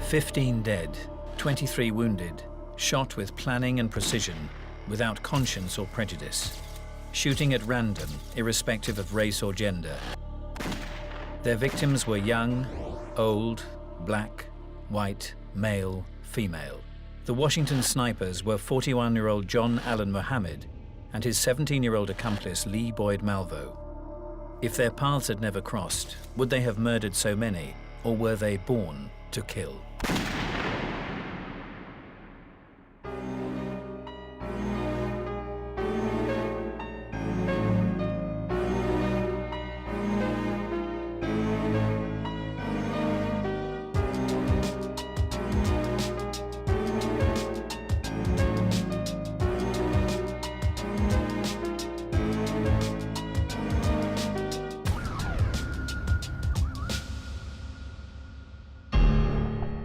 15 dead, 23 wounded, shot with planning and precision, without conscience or prejudice, shooting at random, irrespective of race or gender. Their victims were young, old, black, white, male, female. The Washington snipers were 41-year-old John Allen Muhammad and his 17-year-old accomplice Lee Boyd Malvo. If their paths had never crossed, would they have murdered so many, or were they born to kill?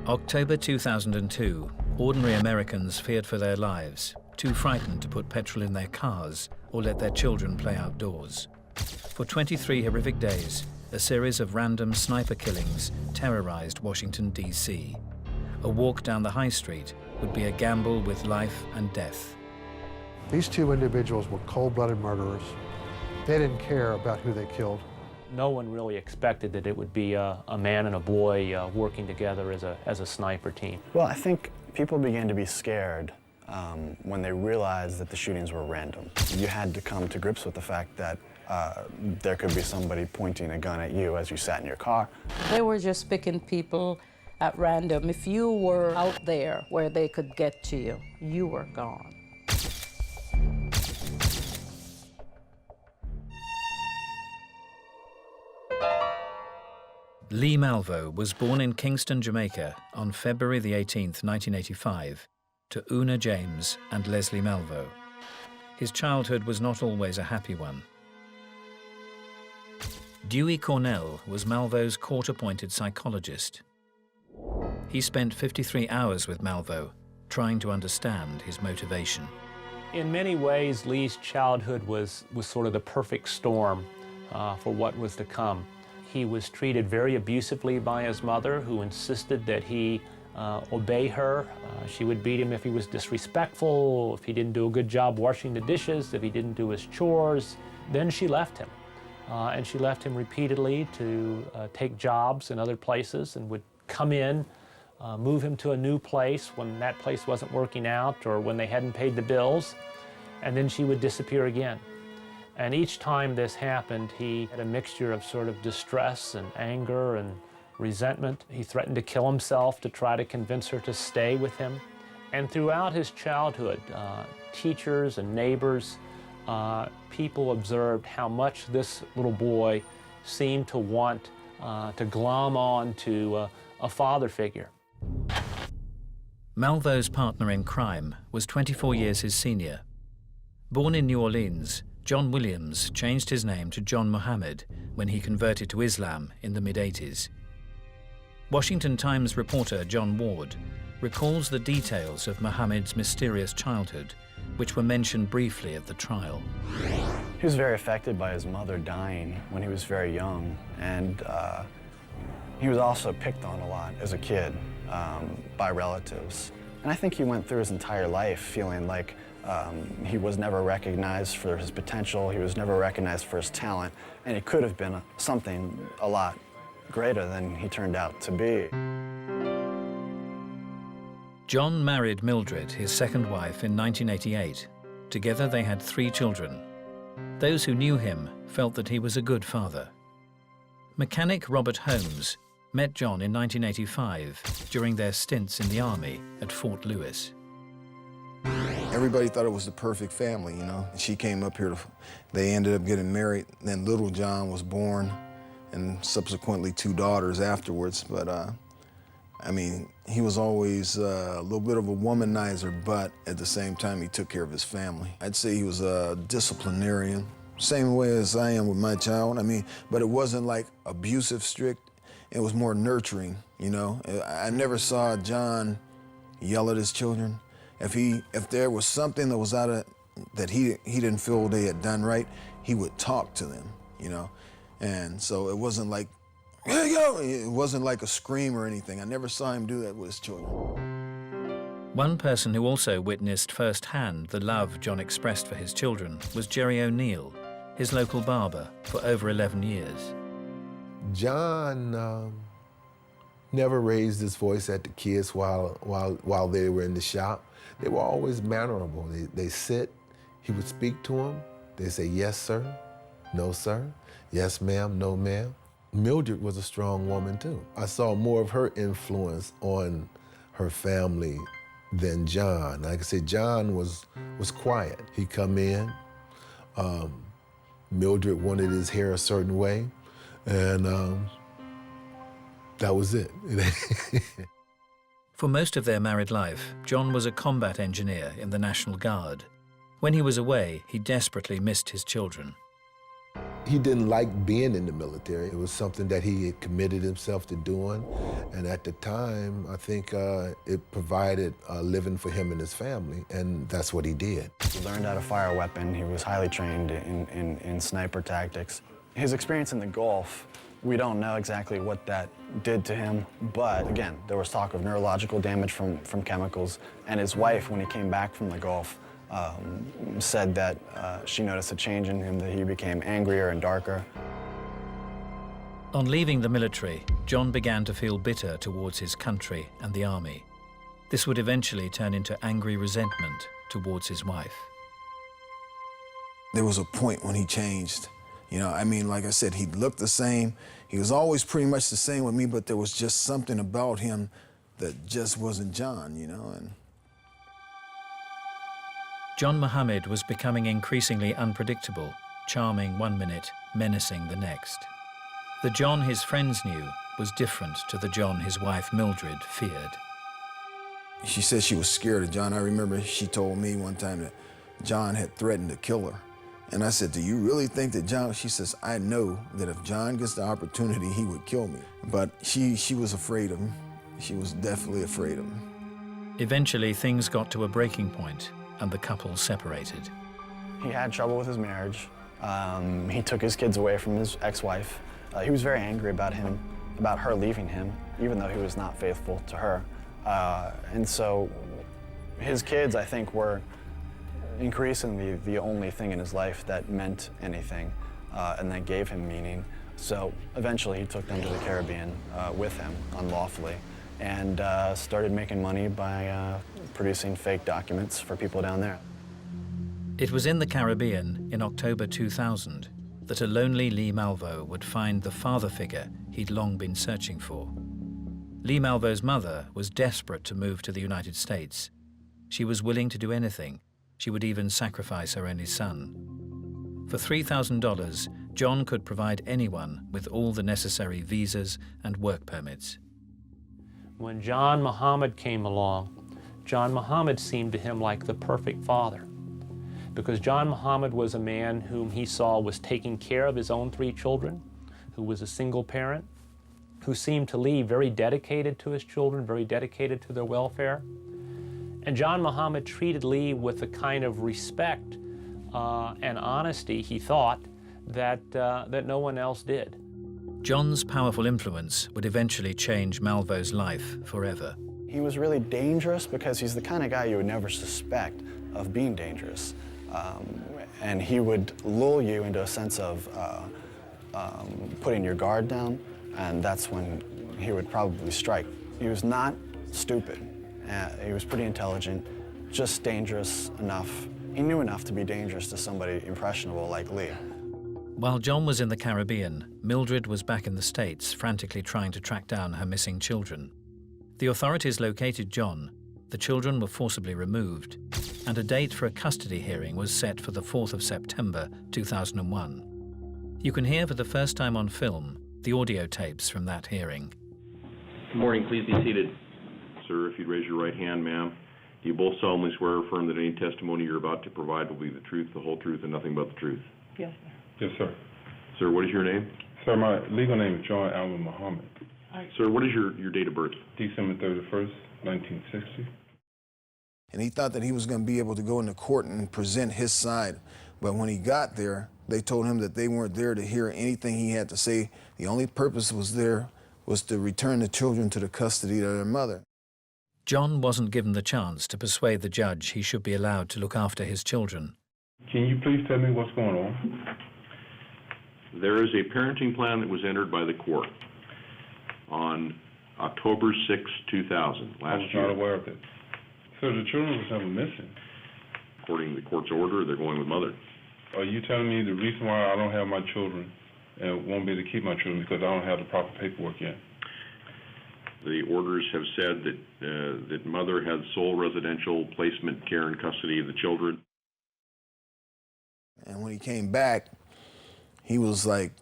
October 2002, ordinary Americans feared for their lives, too frightened to put petrol in their cars or let their children play outdoors. For 23 horrific days, a series of random sniper killings terrorized Washington, D.C. A walk down the high street would be a gamble with life and death. These two individuals were cold-blooded murderers. They didn't care about who they killed. No one really expected that it would be a man and a boy working together as a sniper team. Well, I think people began to be scared when they realized that the shootings were random. You had to come to grips with the fact that there could be somebody pointing a gun at you as you sat in your car. They were just picking people at random. If you were out there where they could get to you, you were gone. Lee Malvo was born in Kingston, Jamaica on February the 18th, 1985, to Una James and Leslie Malvo. His childhood was not always a happy one. Dewey Cornell was Malvo's court-appointed psychologist. He spent 53 hours with Malvo, trying to understand his motivation. In many ways, Lee's childhood was sort of the perfect storm for what was to come. He was treated very abusively by his mother, who insisted that he obey her. She would beat him if he was disrespectful, if he didn't do a good job washing the dishes, if he didn't do his chores. Then she left him. And she left him repeatedly to take jobs in other places, and would come in, move him to a new place when that place wasn't working out or when they hadn't paid the bills, and then she would disappear again. And each time this happened, he had a mixture of sort of distress and anger and resentment. He threatened to kill himself to try to convince her to stay with him. And throughout his childhood, teachers and neighbors, people observed how much this little boy seemed to want to glom on to a father figure. Malvo's partner in crime was 24 years his senior. Born in New Orleans, John Williams changed his name to John Muhammad when he converted to Islam in the mid-80s. Washington Times reporter John Ward recalls the details of Muhammad's mysterious childhood, which were mentioned briefly at the trial. He was very affected by his mother dying when he was very young, and he was also picked on a lot as a kid by relatives. And I think he went through his entire life feeling like he was never recognized for his potential, he was never recognized for his talent, and he could have been something a lot greater than he turned out to be. John married Mildred, his second wife, in 1988. Together they had 3 children. Those who knew him felt that he was a good father. Mechanic Robert Holmes met John in 1985 during their stints in the Army at Fort Lewis. Everybody thought it was the perfect family, you know. She came up here, they ended up getting married. Then little John was born, and subsequently 2 daughters afterwards. But I mean, he was always a little bit of a womanizer, but at the same time, he took care of his family. I'd say he was a disciplinarian, same way as I am with my child. I mean, but it wasn't like abusive, strict. It was more nurturing, you know. I never saw John yell at his children. If there was something that was that he didn't feel they had done right, he would talk to them, you know. And so it wasn't like "Here you go!" It wasn't like a scream or anything. I never saw him do that with his children. One person who also witnessed firsthand the love John expressed for his children was Jerry O'Neill, his local barber for over 11 years. John never raised his voice at the kids while they were in the shop. They were always mannerable. They sit, he would speak to them. They say, "Yes, sir," "No, sir," "Yes, ma'am," "No, ma'am." Mildred was a strong woman, too. I saw more of her influence on her family than John. Like I said, John was quiet. He'd come in, Mildred wanted his hair a certain way, and that was it. For most of their married life, John was a combat engineer in the National Guard. When he was away, he desperately missed his children. He didn't like being in the military. It was something that he had committed himself to doing, and at the time, I think it provided a living for him and his family, and that's what he did. He learned how to fire a weapon. He was highly trained in sniper tactics. His experience in the Gulf, we don't know exactly what that did to him, but again, there was talk of neurological damage from chemicals, and his wife, when he came back from the Gulf, said that she noticed a change in him, that he became angrier and darker. On leaving the military, John began to feel bitter towards his country and the army. This would eventually turn into angry resentment towards his wife. There was a point when he changed. You know, I mean, like I said, he looked the same. He was always pretty much the same with me, but there was just something about him that just wasn't John, you know. And John Muhammad was becoming increasingly unpredictable, charming one minute, menacing the next. The John his friends knew was different to the John his wife Mildred feared. she said she was scared of John. I remember she told me one time that John had threatened to kill her. And I said, "Do you really think that John?" She says, "I know that if John gets the opportunity, he would kill me." But she was afraid of him. She was definitely afraid of him. Eventually, things got to a breaking point, and the couple separated. He had trouble with his marriage. He took his kids away from his ex-wife. He was very angry about her leaving him, even though he was not faithful to her. And so his kids, I think, were increasingly the only thing in his life that meant anything and that gave him meaning. So eventually he took them to the Caribbean with him unlawfully and started making money by producing fake documents for people down there. It was in the Caribbean in October 2000 that a lonely Lee Malvo would find the father figure he'd long been searching for. Lee Malvo's mother was desperate to move to the United States. She was willing to do anything. She would even sacrifice her only son. For $3,000, John could provide anyone with all the necessary visas and work permits. When John Muhammad came along, John Muhammad seemed to him like the perfect father, because John Muhammad was a man whom he saw was taking care of his own 3 children, who was a single parent, who seemed to Lee very dedicated to his children, very dedicated to their welfare. And John Muhammad treated Lee with a kind of respect and honesty, he thought, that no one else did. John's powerful influence would eventually change Malvo's life forever. He was really dangerous because he's the kind of guy you would never suspect of being dangerous. And he would lull you into a sense of putting your guard down, and that's when he would probably strike. He was not stupid. He was pretty intelligent, just dangerous enough. He knew enough to be dangerous to somebody impressionable like Lee. While John was in the Caribbean, Mildred was back in the States, frantically trying to track down her missing children. The authorities located John, the children were forcibly removed, and a date for a custody hearing was set for the 4th of September 2001. You can hear for the first time on film the audio tapes from that hearing. Good morning, please be seated. Sir, if you'd raise your right hand, ma'am. Do you both solemnly swear or affirm that any testimony you're about to provide will be the truth, the whole truth, and nothing but the truth? Yes, sir. Yes, sir. Sir, what is your name? Sir, my legal name is John Alvin Muhammad. Sir, what is your date of birth? December 31st, 1960. And he thought that he was going to be able to go into court and present his side But when he got there, they told him that they weren't there to hear anything he had to say. The only purpose was to return the children to the custody of their mother. John wasn't given the chance to persuade the judge he should be allowed to look after his children. Can you please tell me what's going on? There is a parenting plan that was entered by the court on October 6, 2000, last year. I was not aware of it. So the children was never missing? According to the court's order, they're going with mother. Are you telling me the reason why I don't have my children and won't be able to keep my children because I don't have the proper paperwork yet? The orders have said that mother had sole residential placement, care, and custody of the children. And when he came back, he was like,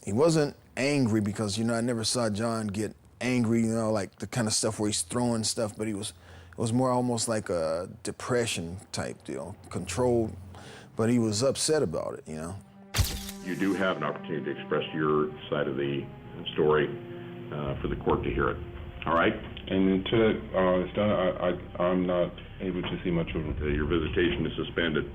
he wasn't angry because, I never saw John get angry, like the kind of stuff where he's throwing stuff, but it was more almost like a depression type deal, controlled, but he was upset about it, You do have an opportunity to express your side of the story for the court to hear it. All right? And until that is done, I'm not able to see my children. Your visitation is suspended.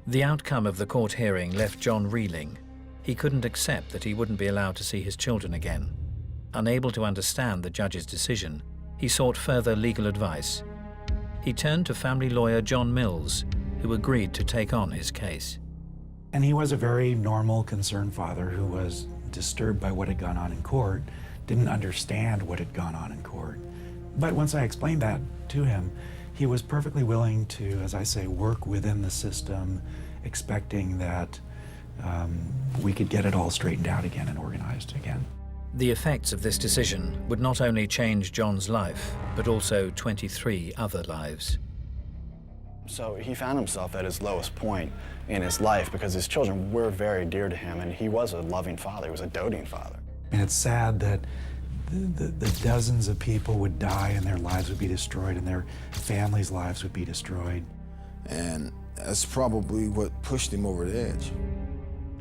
The outcome of the court hearing left John reeling. He couldn't accept that he wouldn't be allowed to see his children again. Unable to understand the judge's decision, he sought further legal advice. He turned to family lawyer John Mills, who agreed to take on his case. And he was a very normal, concerned father who was disturbed by what had gone on in court, didn't understand what had gone on in court. But once I explained that to him, he was perfectly willing to, as I say, work within the system, expecting that we could get it all straightened out again and organized again. The effects of this decision would not only change John's life, but also 23 other lives. So he found himself at his lowest point in his life because his children were very dear to him, and he was a loving father. He was a doting father. And it's sad that the dozens of people would die and their lives would be destroyed and their families' lives would be destroyed. And that's probably what pushed him over the edge.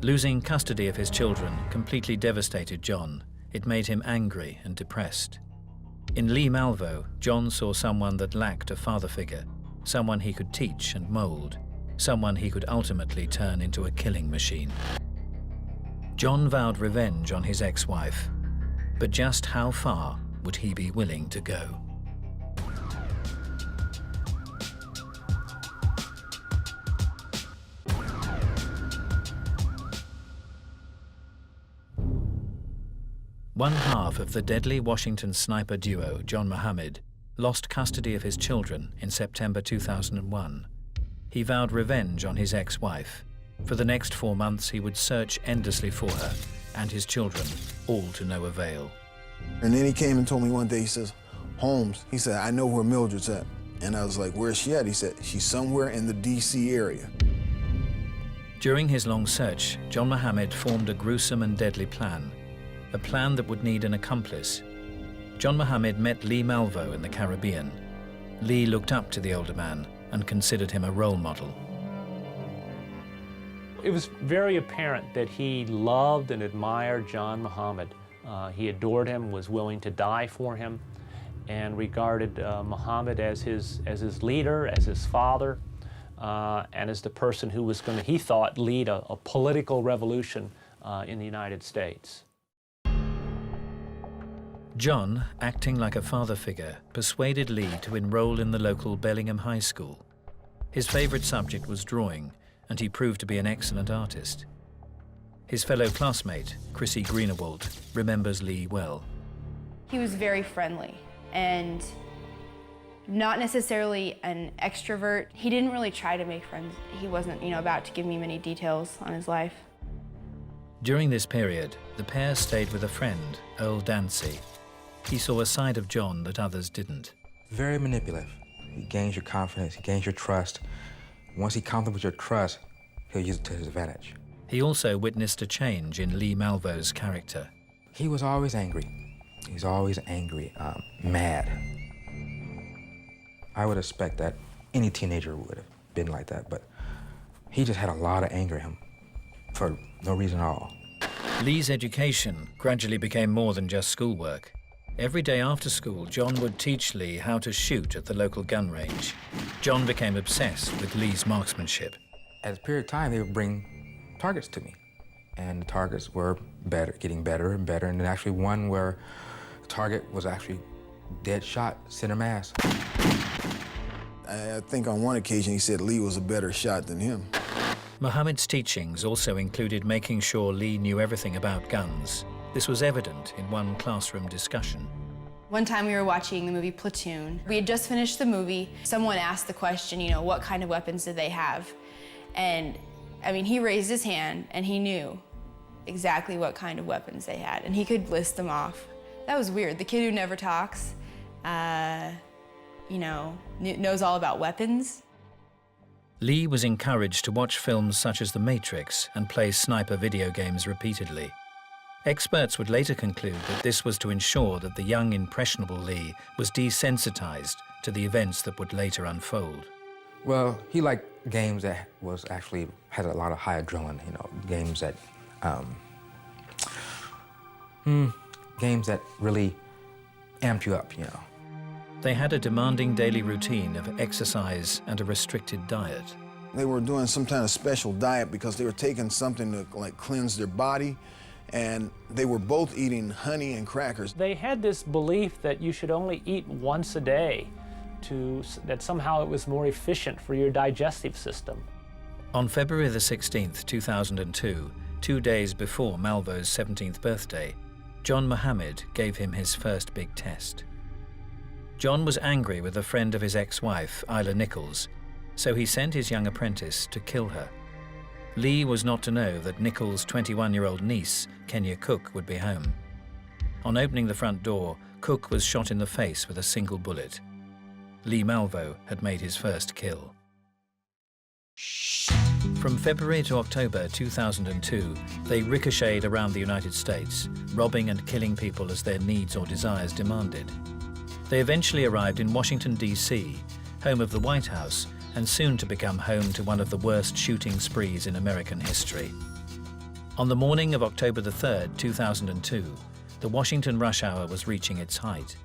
Losing custody of his children completely devastated John. It made him angry and depressed. In Lee Malvo, John saw someone that lacked a father figure, someone he could teach and mold, someone he could ultimately turn into a killing machine. John vowed revenge on his ex-wife, but just how far would he be willing to go? One half of the deadly Washington sniper duo, John Muhammad, lost custody of his children in September 2001. He vowed revenge on his ex-wife. For the next 4 months, he would search endlessly for her and his children, all to no avail. And then he came and told me one day, he says, Holmes, he said, I know where Mildred's at. And I was like, where's she at? He said, she's somewhere in the D.C. area. During his long search, John Muhammad formed a gruesome and deadly plan, a plan that would need an accomplice. John Muhammad met Lee Malvo in the Caribbean. Lee looked up to the older man and considered him a role model. It was very apparent that he loved and admired John Muhammad. He adored him, was willing to die for him, and regarded Muhammad as his leader, as his father, and as the person who was going to, he thought, lead a political revolution in the United States. John, acting like a father figure, persuaded Lee to enroll in the local Bellingham High School. His favorite subject was drawing, and he proved to be an excellent artist. His fellow classmate, Chrissy Greenewalt, remembers Lee well. He was very friendly and not necessarily an extrovert. He didn't really try to make friends. He wasn't, about to give me many details on his life. During this period, the pair stayed with a friend, Earl Dancy. He saw a side of John that others didn't. Very manipulative. He gains your confidence, he gains your trust. Once he compliments your trust, he'll use it to his advantage. He also witnessed a change in Lee Malvo's character. He was always angry. He's always angry, mad. I would expect that any teenager would have been like that, but he just had a lot of anger in him for no reason at all. Lee's education gradually became more than just schoolwork. Every day after school, John would teach Lee how to shoot at the local gun range. John became obsessed with Lee's marksmanship, at a period of time, they would bring targets to me. And the targets were better, getting better and better. And then actually one where the target was actually dead shot, center mass. I think on one occasion he said Lee was a better shot than him. Muhammad's teachings also included making sure Lee knew everything about guns. This was evident in one classroom discussion. One time we were watching the movie Platoon. We had just finished the movie. Someone asked the question, you know, what kind of weapons did they have? And I mean, he raised his hand and he knew exactly what kind of weapons they had, and he could list them off. That was weird. The kid who never talks, you know, knows all about weapons. Lee was encouraged to watch films such as The Matrix and play sniper video games repeatedly. Experts would later conclude that this was to ensure that the young, impressionable Lee was desensitized to the events that would later unfold. Well, he liked games that was actually had a lot of high adrenaline, you know, games that really amped you up, you know. They had a demanding daily routine of exercise and a restricted diet. They were doing some kind of special diet because they were taking something to like cleanse their body, and they were both eating honey and crackers. They had this belief that you should only eat once a day, that somehow it was more efficient for your digestive system. On February the 16th, 2002, 2 days before Malvo's 17th birthday, John Muhammad gave him his first big test. John was angry with a friend of his ex-wife, Isla Nichols, so he sent his young apprentice to kill her. Lee was not to know that Nichols' 21-year-old niece, Kenya Cook, would be home. On opening the front door, Cook was shot in the face with a single bullet. Lee Malvo had made his first kill. From February to October 2002, they ricocheted around the United States, robbing and killing people as their needs or desires demanded. They eventually arrived in Washington, D.C., home of the White House, and soon to become home to one of the worst shooting sprees in American history. On the morning of October the 3rd, 2002, the Washington rush hour was reaching its height.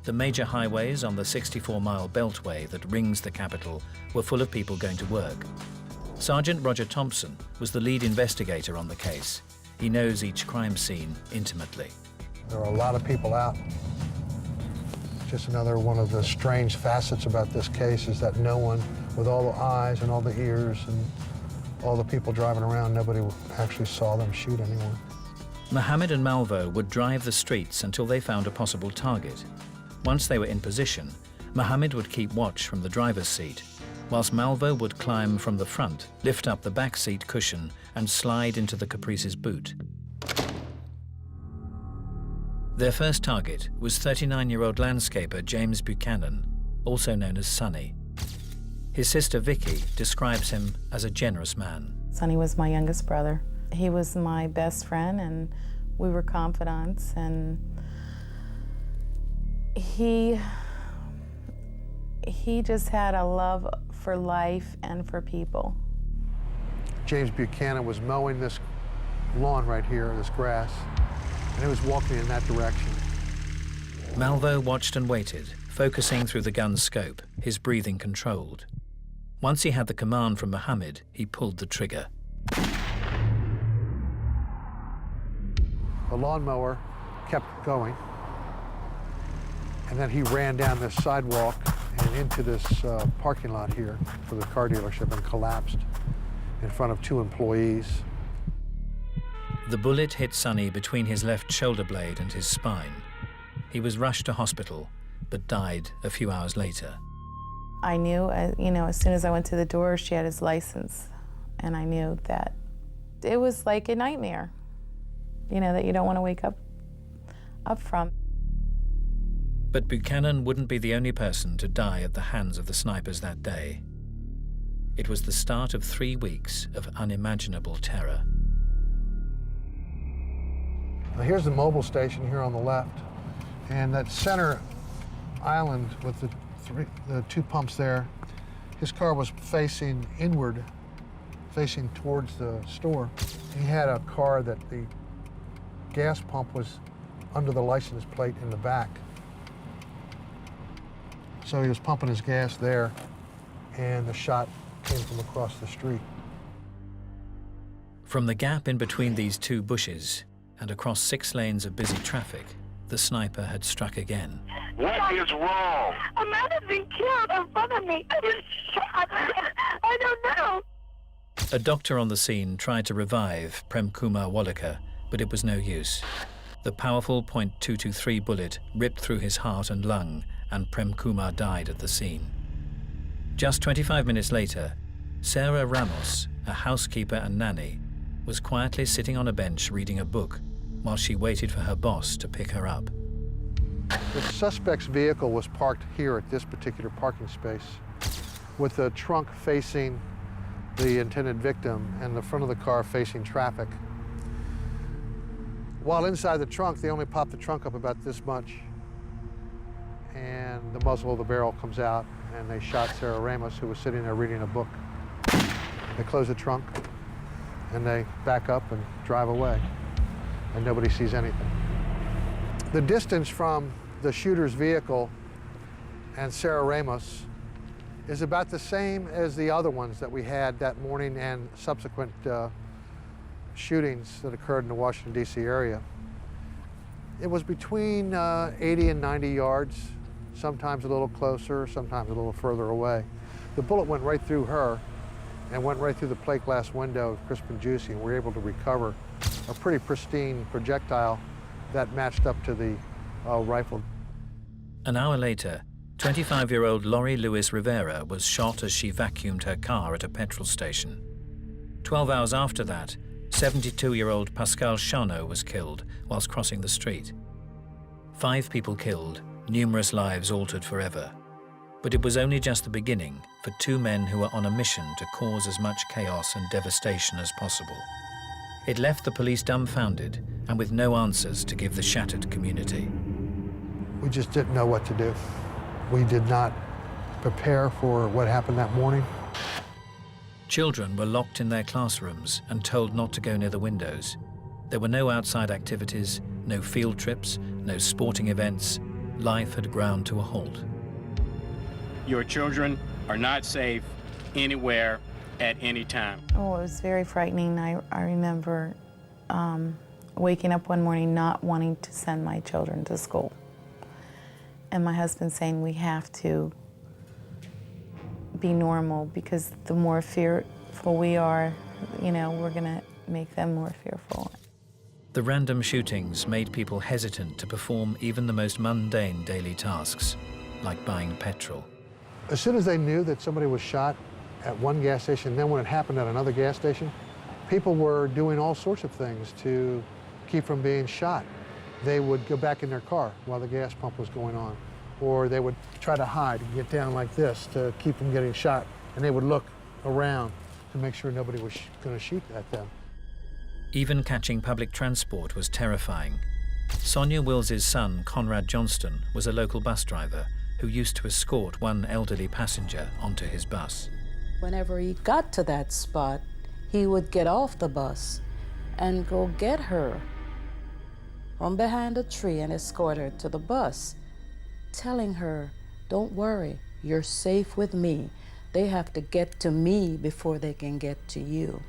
The major highways on the 64-mile beltway that rings the capital were full of people going to work. Sergeant Roger Thompson was the lead investigator on the case. He knows each crime scene intimately. There are a lot of people out. Just another one of the strange facets about this case is that no one, with all the eyes and all the ears and all the people driving around, nobody actually saw them shoot anyone. Muhammad and Malvo would drive the streets until they found a possible target. Once they were in position, Muhammad would keep watch from the driver's seat, whilst Malvo would climb from the front, lift up the back seat cushion, and slide into the Caprice's boot. Their first target was 39-year-old landscaper James Buchanan, also known as Sonny. His sister Vicky describes him as a generous man. Sonny was my youngest brother. He was my best friend, and we were confidants, and he just had a love for life and for people. James Buchanan was mowing this lawn right here, this grass, and he was walking in that direction. Malvo watched and waited, focusing through the gun's scope, his breathing controlled. Once he had the command from Muhammad, he pulled the trigger. The lawnmower kept going, and then he ran down this sidewalk and into this parking lot here for the car dealership and collapsed in front of 2 employees. The bullet hit Sonny between his left shoulder blade and his spine. He was rushed to hospital, but died a few hours later. I knew, as soon as I went to the door, she had his license, and I knew that it was like a nightmare, that you don't want to wake up from. But Buchanan wouldn't be the only person to die at the hands of the snipers that day. It was the start of 3 weeks of unimaginable terror. Now here's the mobile station here on the left, and that center island with the 2 pumps there, his car was facing inward, facing towards the store. He had a car that the gas pump was under the license plate in the back. So he was pumping his gas there, and the shot came from across the street. From the gap in between these two bushes and across 6 lanes of busy traffic, the sniper had struck again. What is wrong? A man has been killed in front of me. I was shot. I don't know. A doctor on the scene tried to revive Prem Kumar Walekar, but it was no use. The powerful .223 bullet ripped through his heart and lung, and Prem Kumar died at the scene. Just 25 minutes later, Sarah Ramos, a housekeeper and nanny, was quietly sitting on a bench reading a book while she waited for her boss to pick her up. The suspect's vehicle was parked here at this particular parking space, with the trunk facing the intended victim and the front of the car facing traffic. While inside the trunk, they only popped the trunk up about this much, and the muzzle of the barrel comes out, and they shot Sarah Ramos, who was sitting there reading a book. They close the trunk, and they back up and drive away, and nobody sees anything. The distance from the shooter's vehicle and Sarah Ramos is about the same as the other ones that we had that morning and subsequent shootings that occurred in the Washington, D.C. area. It was between 80 and 90 yards, sometimes a little closer, sometimes a little further away. The bullet went right through her and went right through the plate glass window of Crisp and Juicy, and we were able to recover a pretty pristine projectile that matched up to the rifle. An hour later, 25-year-old Lori Lewis Rivera was shot as she vacuumed her car at a petrol station. 12 hours after that, 72-year-old Pascal Chano was killed whilst crossing the street. 5 people killed, numerous lives altered forever. But it was only just the beginning for 2 men who were on a mission to cause as much chaos and devastation as possible. It left the police dumbfounded and with no answers to give the shattered community. We just didn't know what to do. We did not prepare for what happened that morning. Children were locked in their classrooms and told not to go near the windows. There were no outside activities, no field trips, no sporting events. Life had ground to a halt. Your children are not safe anywhere at any time. Oh, it was very frightening. I remember waking up one morning not wanting to send my children to school. And my husband saying, we have to be normal because the more fearful we are, you know, we're gonna make them more fearful. The random shootings made people hesitant to perform even the most mundane daily tasks, like buying petrol. As soon as they knew that somebody was shot at one gas station, then when it happened at another gas station, people were doing all sorts of things to keep from being shot. They would go back in their car while the gas pump was going on, or they would try to hide and get down like this to keep from getting shot, and they would look around to make sure nobody was going to shoot at them. Even catching public transport was terrifying. Sonia Wills's son, Conrad Johnston, was a local bus driver who used to escort one elderly passenger onto his bus. Whenever he got to that spot, he would get off the bus and go get her from behind a tree and escort her to the bus, telling her, don't worry, you're safe with me. They have to get to me before they can get to you.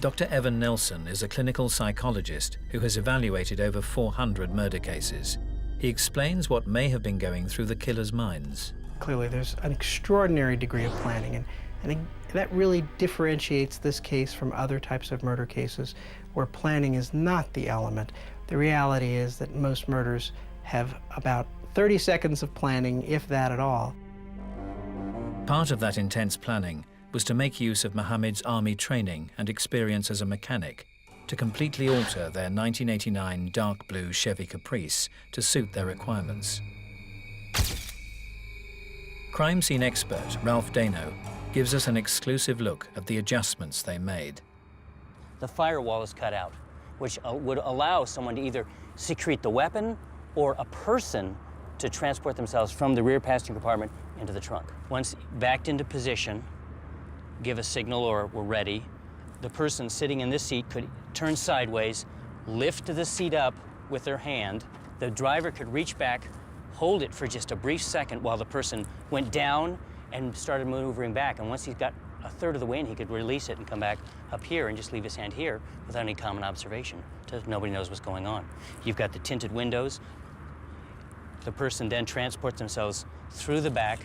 Dr. Evan Nelson is a clinical psychologist who has evaluated over 400 murder cases. He explains what may have been going through the killer's minds. Clearly, there's an extraordinary degree of planning, and I think that really differentiates this case from other types of murder cases where planning is not the element. The reality is that most murders have about 30 seconds of planning, if that at all. Part of that intense planning was to make use of Mohammed's army training and experience as a mechanic to completely alter their 1989 dark blue Chevy Caprice to suit their requirements. Crime scene expert Ralph Dano gives us an exclusive look at the adjustments they made. The firewall is cut out, which would allow someone to either secrete the weapon or a person to transport themselves from the rear passenger compartment into the trunk. Once backed into position, give a signal or we're ready, the person sitting in this seat could turn sideways, lift the seat up with their hand. The driver could reach back, hold it for just a brief second while the person went down and started maneuvering back. And once he got a third of the way and he could release it and come back up here and just leave his hand here without any common observation. Nobody knows what's going on. You've got the tinted windows. The person then transports themselves through the back,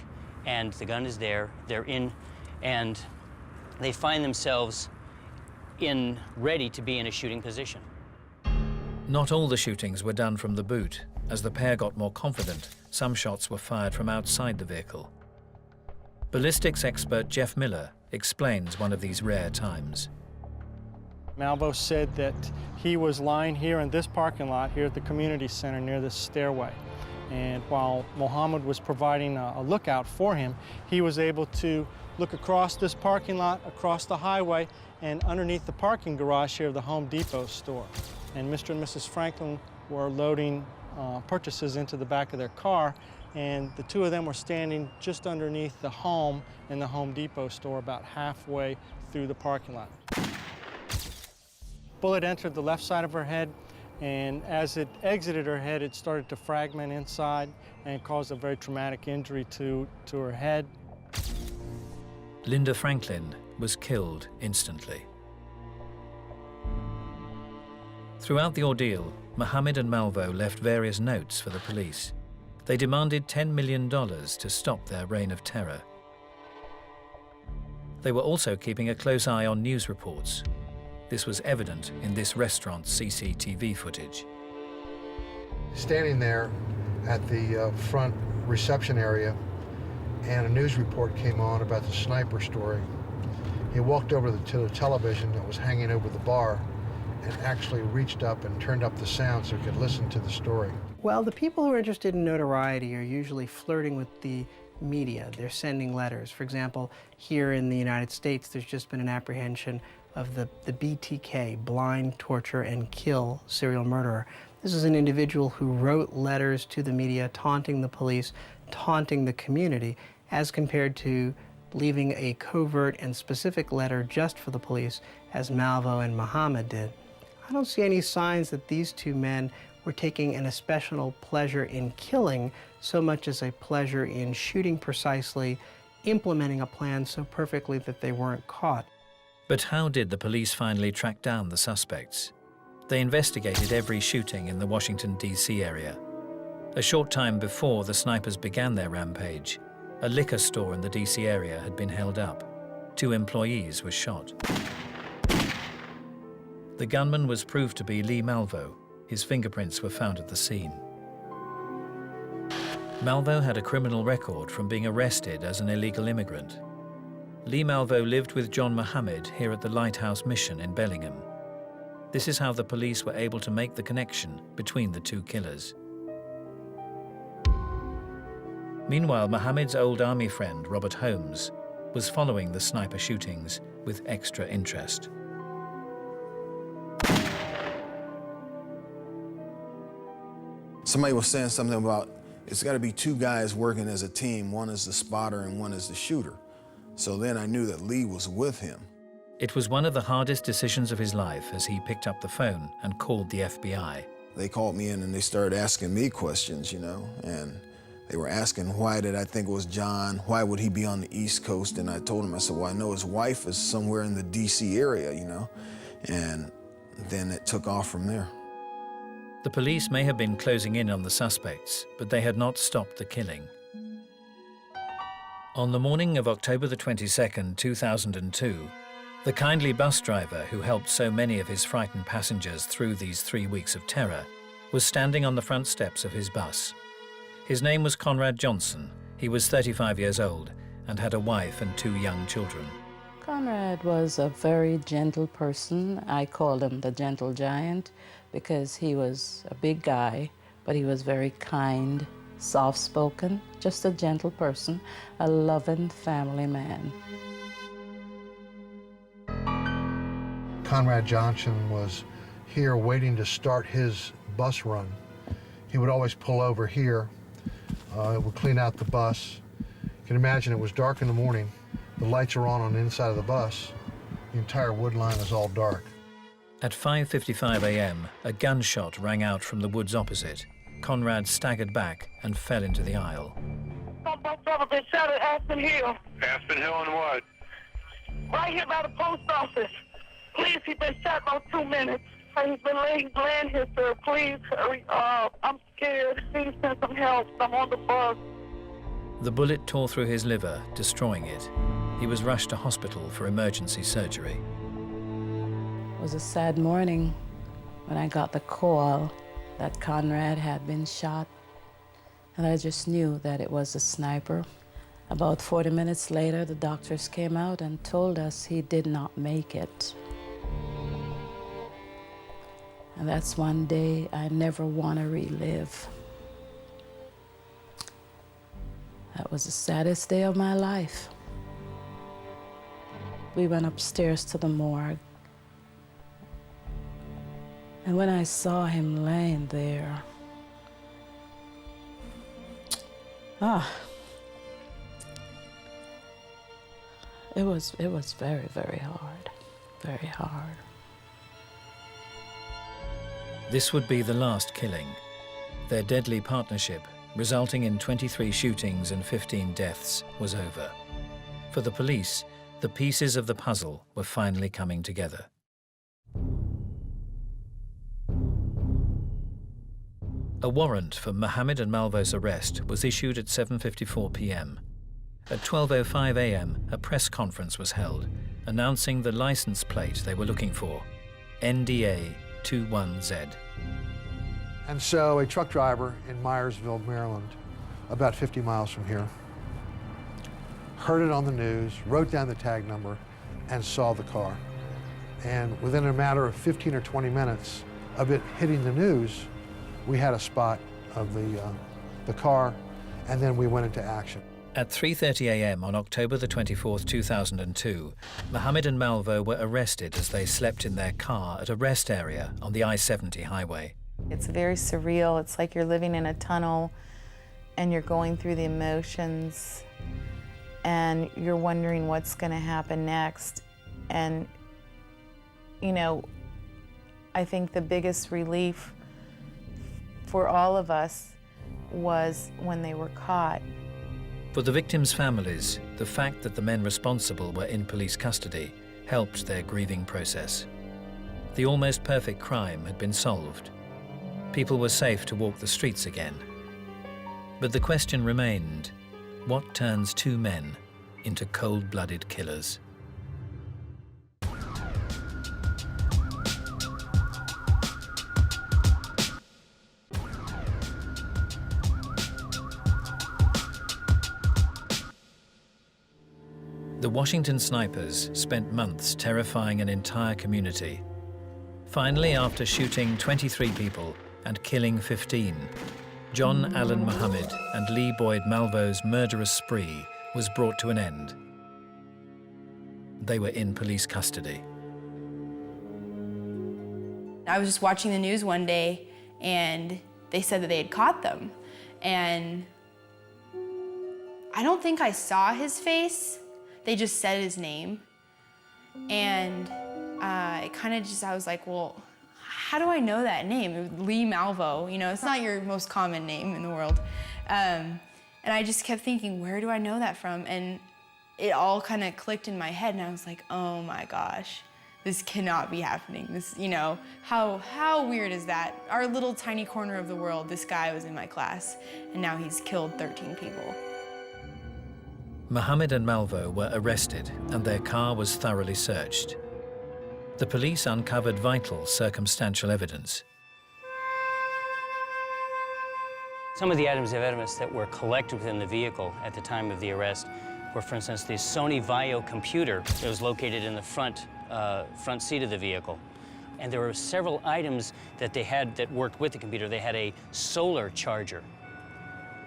and the gun is there. They're in, and they find themselves ready to be in a shooting position. Not all the shootings were done from the boot. As the pair got more confident, some shots were fired from outside the vehicle. Ballistics expert Jeff Miller explains one of these rare times. Malvo said that he was lying here in this parking lot here at the community center near this stairway. And while Mohammed was providing a lookout for him, he was able to look across this parking lot, across the highway, and underneath the parking garage here of the Home Depot store. And Mr. and Mrs. Franklin were loading purchases into the back of their car, and the two of them were standing just underneath the home in the Home Depot store, about halfway through the parking lot. Bullet entered the left side of her head, and as it exited her head, it started to fragment inside and caused a very traumatic injury to her head. Linda Franklin was killed instantly. Throughout the ordeal, Mohammed and Malvo left various notes for the police. They demanded $10 million to stop their reign of terror. They were also keeping a close eye on news reports. This was evident in this restaurant's CCTV footage. Standing there at the front reception area, and a news report came on about the sniper story. He walked over to the television that was hanging over the bar and actually reached up and turned up the sound so he could listen to the story. Well, the people who are interested in notoriety are usually flirting with the media. They're sending letters. For example, here in the United States, there's just been an apprehension of the BTK, blind, torture, and kill serial murderer. This is an individual who wrote letters to the media taunting the police, taunting the community, as compared to leaving a covert and specific letter just for the police, as Malvo and Mohammed did. I don't see any signs that these two men were taking an especial pleasure in killing so much as a pleasure in shooting precisely, implementing a plan so perfectly that they weren't caught. But how did the police finally track down the suspects? They investigated every shooting in the Washington, D.C. area. A short time before the snipers began their rampage, a liquor store in the D.C. area had been held up. 2 employees were shot. The gunman was proved to be Lee Malvo. His fingerprints were found at the scene. Malvo had a criminal record from being arrested as an illegal immigrant. Lee Malvo lived with John Mohammed here at the Lighthouse Mission in Bellingham. This is how the police were able to make the connection between the 2 killers. Meanwhile, Mohammed's old army friend, Robert Holmes, was following the sniper shootings with extra interest. Somebody was saying something about it's got to be 2 guys working as a team. One is the spotter and one is the shooter. So then I knew that Lee was with him. It was one of the hardest decisions of his life as he picked up the phone and called the FBI. They called me in and they started asking me questions, you know, and they were asking why did I think it was John? Why would he be on the East Coast? And I told them, I said, well, I know his wife is somewhere in the D.C. area, you know, and then it took off from there. The police may have been closing in on the suspects, but they had not stopped the killing. On the morning of October the 22nd, 2002, the kindly bus driver who helped so many of his frightened passengers through these 3 weeks of terror was standing on the front steps of his bus. His name was Conrad Johnson. He was 35 years old and had a wife and 2 young children. Conrad was a very gentle person. I called him the gentle giant because he was a big guy, but he was very kind, soft-spoken, just a gentle person, a loving family man. Conrad Johnson was here waiting to start his bus run. He would always pull over here. Would clean out the bus. You can imagine it was dark in the morning. The lights are on the inside of the bus. The entire wood line is all dark. At 5:55 a.m., a gunshot rang out from the woods opposite. Conrad staggered back and fell into the aisle. My brother been shot at Aspen Hill. Aspen Hill and what? Right here by the post office. Please, he's been shot about 2 minutes. He's been laying here, sir. Please hurry up. I'm scared. Please send some help. I'm on the bus. The bullet tore through his liver, destroying it. He was rushed to hospital for emergency surgery. It was a sad morning when I got the call that Conrad had been shot, and I just knew that it was a sniper. About 40 minutes later, the doctors came out and told us he did not make it. And that's one day I never want to relive. That was the saddest day of my life. We went upstairs to the morgue. And when I saw him laying there, it was very, very hard, very hard. This would be the last killing. Their deadly partnership, resulting in 23 shootings and 15 deaths, was over. For the police, the pieces of the puzzle were finally coming together. A warrant for Mohammed and Malvo's arrest was issued at 7:54 p.m. At 12:05 a.m., a press conference was held, announcing the license plate they were looking for, NDA 21Z. And so a truck driver in Myersville, Maryland, about 50 miles from here, heard it on the news, wrote down the tag number, and saw the car. And within a matter of 15 or 20 minutes of it hitting the news, we had a spot of the car, and then we went into action. At 3:30 a.m. on October the 24th, 2002, Mohammed and Malvo were arrested as they slept in their car at a rest area on the I-70 highway. It's very surreal. It's like you're living in a tunnel and you're going through the emotions and you're wondering what's going to happen next. And, you know, I think the biggest relief for all of us was when they were caught. For the victims' families, the fact that the men responsible were in police custody helped their grieving process. The almost perfect crime had been solved. People were safe to walk the streets again. But the question remained, what turns two men into cold-blooded killers? The Washington snipers spent months terrifying an entire community. Finally, after shooting 23 people and killing 15, John Allen Mohammed and Lee Boyd Malvo's murderous spree was brought to an end. They were in police custody. I was just watching the news one day and they said that they had caught them. And I don't think I saw his face. They just said his name. And I was like, well, how do I know that name? Lee Malvo, you know, it's not your most common name in the world. And I just kept thinking, where do I know that from? And it all kind of clicked in my head and I was like, oh my gosh, this cannot be happening. This, you know, how weird is that? Our little tiny corner of the world, this guy was in my class and now he's killed 13 people. Mohammed and Malvo were arrested and their car was thoroughly searched. The police uncovered vital circumstantial evidence. Some of the items of evidence that were collected within the vehicle at the time of the arrest were, for instance, the Sony Vaio computer that was located in the front seat of the vehicle. And there were several items that they had that worked with the computer. They had a solar charger.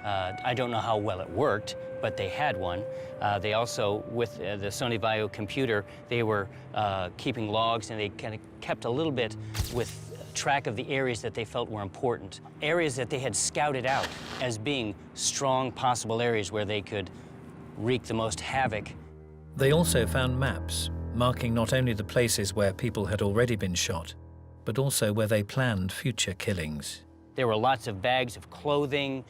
I don't know how well it worked, but they had one. They also, with the Sony Vaio computer, they were keeping logs and they kind of kept a little bit with track of the areas that they felt were important. Areas that they had scouted out as being strong possible areas where they could wreak the most havoc. They also found maps marking not only the places where people had already been shot, but also where they planned future killings. There were lots of bags of clothing,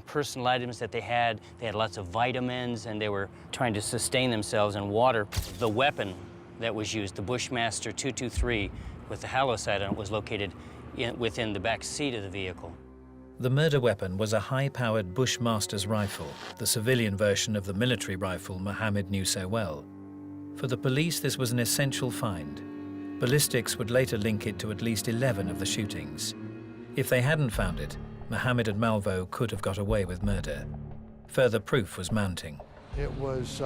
personal items that they had. They had lots of vitamins, and they were trying to sustain themselves in water. The weapon that was used, the Bushmaster 223 with the halocite on it, was located within the back seat of the vehicle. The murder weapon was a high-powered Bushmaster's rifle, the civilian version of the military rifle Mohammed knew so well. For the police, this was an essential find. Ballistics would later link it to at least 11 of the shootings. If they hadn't found it, Mohammed and Malvo could have got away with murder. Further proof was mounting. It was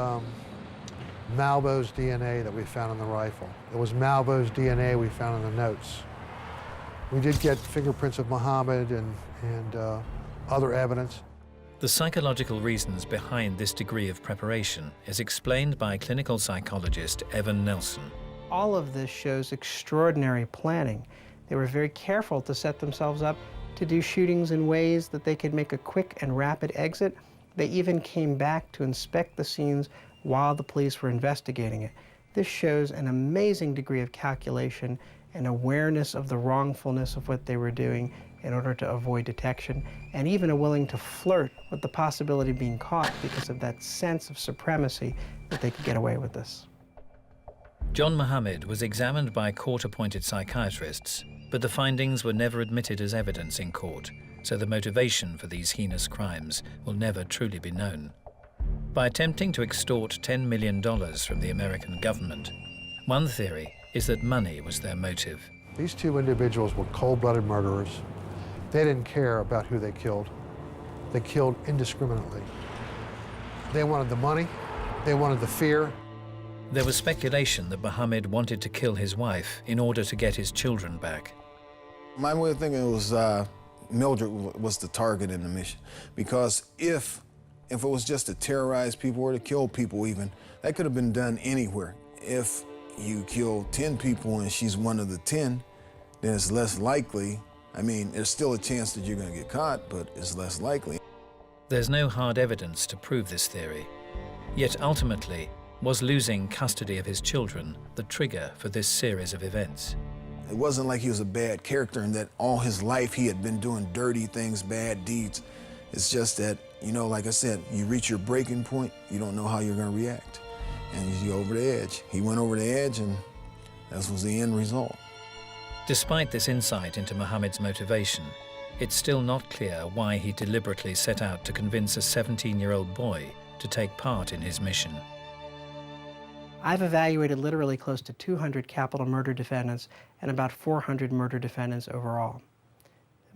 Malvo's DNA that we found on the rifle. It was Malvo's DNA we found in the notes. We did get fingerprints of Mohammed and other evidence. The psychological reasons behind this degree of preparation is explained by clinical psychologist Evan Nelson. All of this shows extraordinary planning. They were very careful to set themselves up to do shootings in ways that they could make a quick and rapid exit. They even came back to inspect the scenes while the police were investigating it. This shows an amazing degree of calculation and awareness of the wrongfulness of what they were doing in order to avoid detection, and even a willing to flirt with the possibility of being caught because of that sense of supremacy that they could get away with this. John Mohammed was examined by court-appointed psychiatrists, but the findings were never admitted as evidence in court, so the motivation for these heinous crimes will never truly be known. By attempting to extort $10 million from the American government, one theory is that money was their motive. These two individuals were cold-blooded murderers. They didn't care about who they killed. They killed indiscriminately. They wanted the money, they wanted the fear. There was speculation that Mohammed wanted to kill his wife in order to get his children back. My way of thinking was Mildred was the target in the mission, because if it was just to terrorize people or to kill people even, that could have been done anywhere. If you kill 10 people and she's one of the 10, then it's less likely. I mean, there's still a chance that you're going to get caught, but it's less likely. There's no hard evidence to prove this theory. Yet ultimately, was losing custody of his children the trigger for this series of events? It wasn't like he was a bad character and that all his life he had been doing dirty things, bad deeds. It's just that, you know, like I said, you reach your breaking point, you don't know how you're going to react. And you go over the edge. He went over the edge, and that was the end result. Despite this insight into Mohammed's motivation, it's still not clear why he deliberately set out to convince a 17-year-old boy to take part in his mission. I've evaluated literally close to 200 capital murder defendants and about 400 murder defendants overall.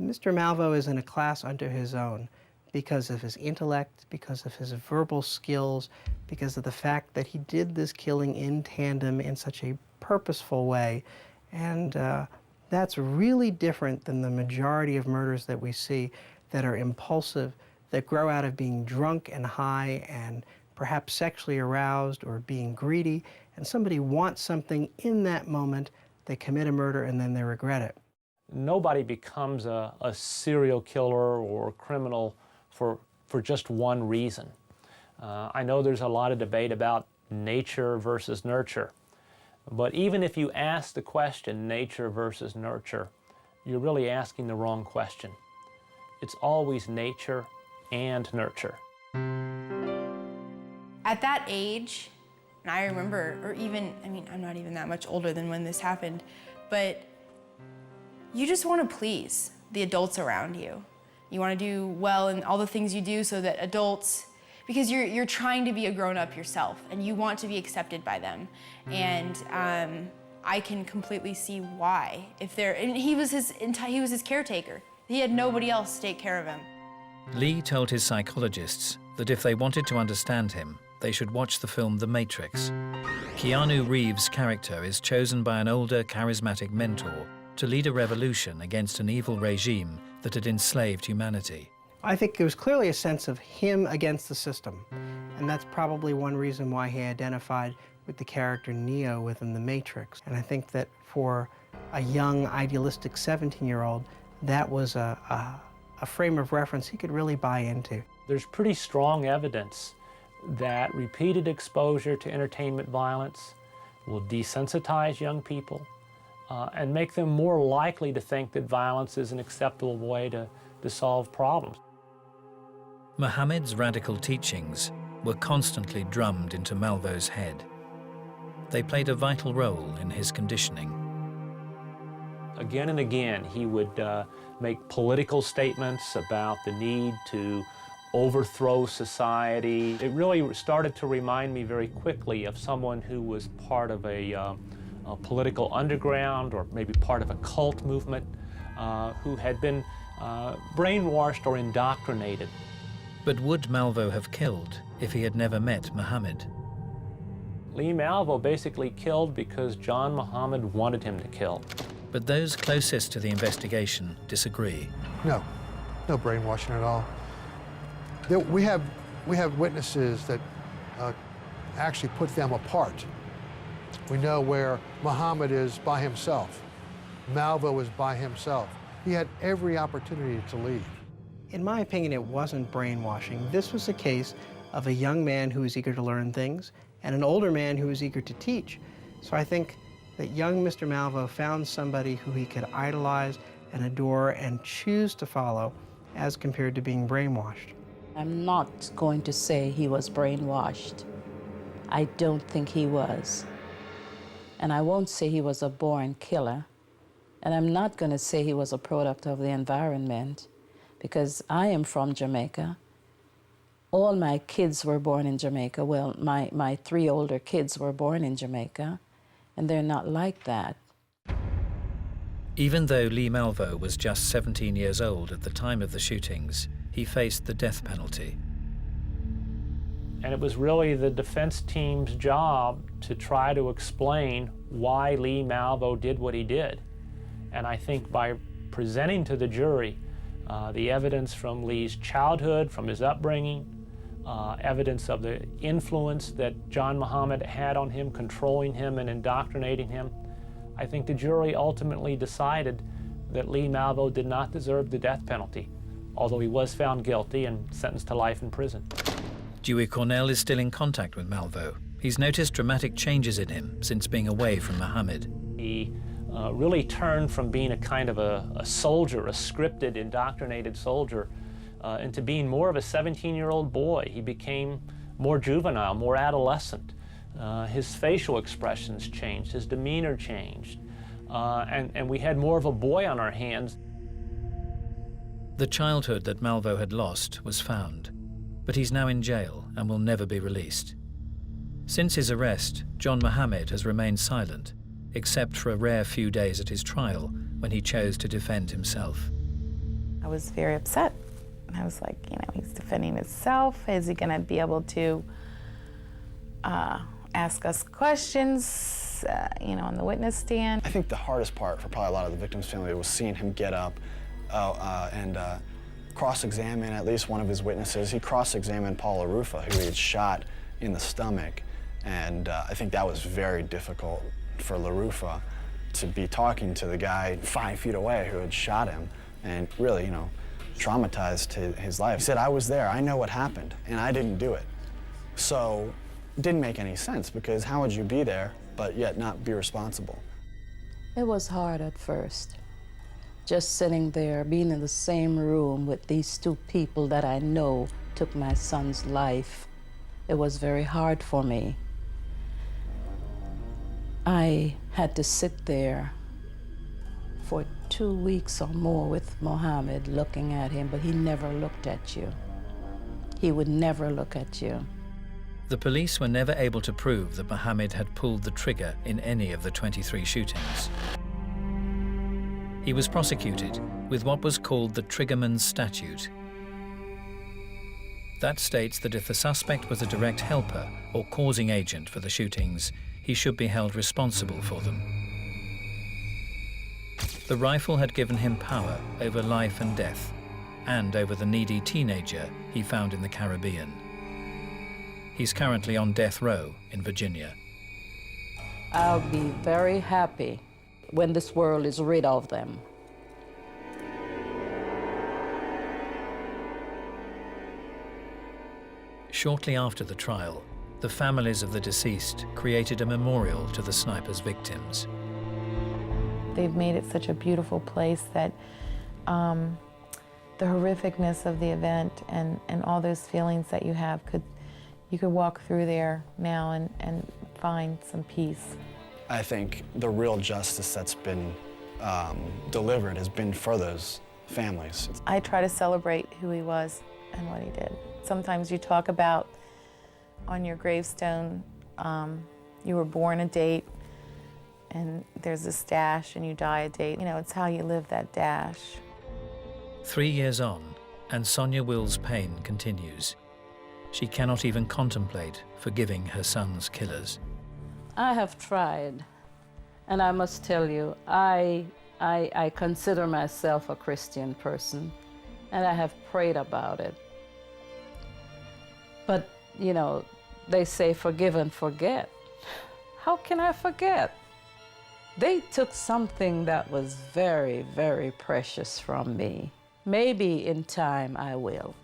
Mr. Malvo is in a class unto his own because of his intellect, because of his verbal skills, because of the fact that he did this killing in tandem in such a purposeful way. And that's really different than the majority of murders that we see that are impulsive, that grow out of being drunk and high and perhaps sexually aroused or being greedy, and somebody wants something in that moment, they commit a murder and then they regret it. Nobody becomes a serial killer or criminal for just one reason. I know there's a lot of debate about nature versus nurture, but even if you ask the question, nature versus nurture, you're really asking the wrong question. It's always nature and nurture. At that age, and I remember, or even, I mean, I'm not even that much older than when this happened, but you just want to please the adults around you. You want to do well in all the things you do so that adults, because you're trying to be a grown-up yourself and you want to be accepted by them. And I can completely see why. And he was his caretaker. He had nobody else to take care of him. Lee told his psychologists that if they wanted to understand him, they should watch the film The Matrix. Keanu Reeves' character is chosen by an older, charismatic mentor to lead a revolution against an evil regime that had enslaved humanity. I think there was clearly a sense of him against the system, and that's probably one reason why he identified with the character Neo within The Matrix. And I think that for a young, idealistic 17-year-old, that was a frame of reference he could really buy into. There's pretty strong evidence that repeated exposure to entertainment violence will desensitize young people and make them more likely to think that violence is an acceptable way to solve problems. Muhammad's radical teachings were constantly drummed into Malvo's head. They played a vital role in his conditioning. Again and again, he would make political statements about the need to overthrow society. It really started to remind me very quickly of someone who was part of a political underground or maybe part of a cult movement who had been brainwashed or indoctrinated. But would Malvo have killed if he had never met Muhammad? Lee Malvo basically killed because John Muhammad wanted him to kill. But those closest to the investigation disagree. No brainwashing at all. We have witnesses that actually put them apart. We know where Muhammad is by himself. Malvo is by himself. He had every opportunity to leave. In my opinion, it wasn't brainwashing. This was a case of a young man who was eager to learn things and an older man who was eager to teach. So I think that young Mr. Malvo found somebody who he could idolize and adore and choose to follow as compared to being brainwashed. I'm not going to say he was brainwashed. I don't think he was. And I won't say he was a born killer. And I'm not going to say he was a product of the environment, because I am from Jamaica. All my kids were born in Jamaica. Well, my 3 older kids were born in Jamaica, and they're not like that. Even though Lee Malvo was just 17 years old at the time of the shootings, he faced the death penalty. And it was really the defense team's job to try to explain why Lee Malvo did what he did. And I think by presenting to the jury the evidence from Lee's childhood, from his upbringing, evidence of the influence that John Muhammad had on him, controlling him and indoctrinating him, I think the jury ultimately decided that Lee Malvo did not deserve the death penalty, although he was found guilty and sentenced to life in prison. Dewey Cornell is still in contact with Malvo. He's noticed dramatic changes in him since being away from Muhammad. He really turned from being a kind of a soldier, a scripted, indoctrinated soldier, into being more of a 17-year-old boy. He became more juvenile, more adolescent. His facial expressions changed, his demeanor changed, and we had more of a boy on our hands. The childhood that Malvo had lost was found, but he's now in jail and will never be released. Since his arrest, John Muhammad has remained silent, except for a rare few days at his trial when he chose to defend himself. I was very upset. I was like, he's defending himself. Is he going to be able to ask us questions, on the witness stand? I think the hardest part for probably a lot of the victim's family was seeing him get up and cross-examine at least one of his witnesses. He cross-examined Paul LaRufa, who he had shot in the stomach, and I think that was very difficult for LaRufa to be talking to the guy 5 feet away who had shot him and really, traumatized his life. He said, I was there, I know what happened, and I didn't do it. So it didn't make any sense, because how would you be there but yet not be responsible? It was hard at first. Just sitting there, being in the same room with these 2 people that I know took my son's life. It was very hard for me. I had to sit there for 2 weeks or more with Muhammad looking at him, but he never looked at you. He would never look at you. The police were never able to prove that Muhammad had pulled the trigger in any of the 23 shootings. He was prosecuted with what was called the Triggerman's Statute. That states that if the suspect was a direct helper or causing agent for the shootings, he should be held responsible for them. The rifle had given him power over life and death, and over the needy teenager he found in the Caribbean. He's currently on death row in Virginia. I'll be very happy when this world is rid of them. Shortly after the trial, the families of the deceased created a memorial to the sniper's victims. They've made it such a beautiful place that the horrificness of the event and all those feelings that you have, you could walk through there now and find some peace. I think the real justice that's been delivered has been for those families. I try to celebrate who he was and what he did. Sometimes you talk about on your gravestone, you were born a date, and there's this dash, and you die a date. You know, it's how you live that dash. 3 years on, and Sonia Will's pain continues. She cannot even contemplate forgiving her son's killers. I have tried, and I must tell you, I consider myself a Christian person, and I have prayed about it. But, you know, they say forgive and forget. How can I forget? They took something that was very, very precious from me. Maybe in time I will.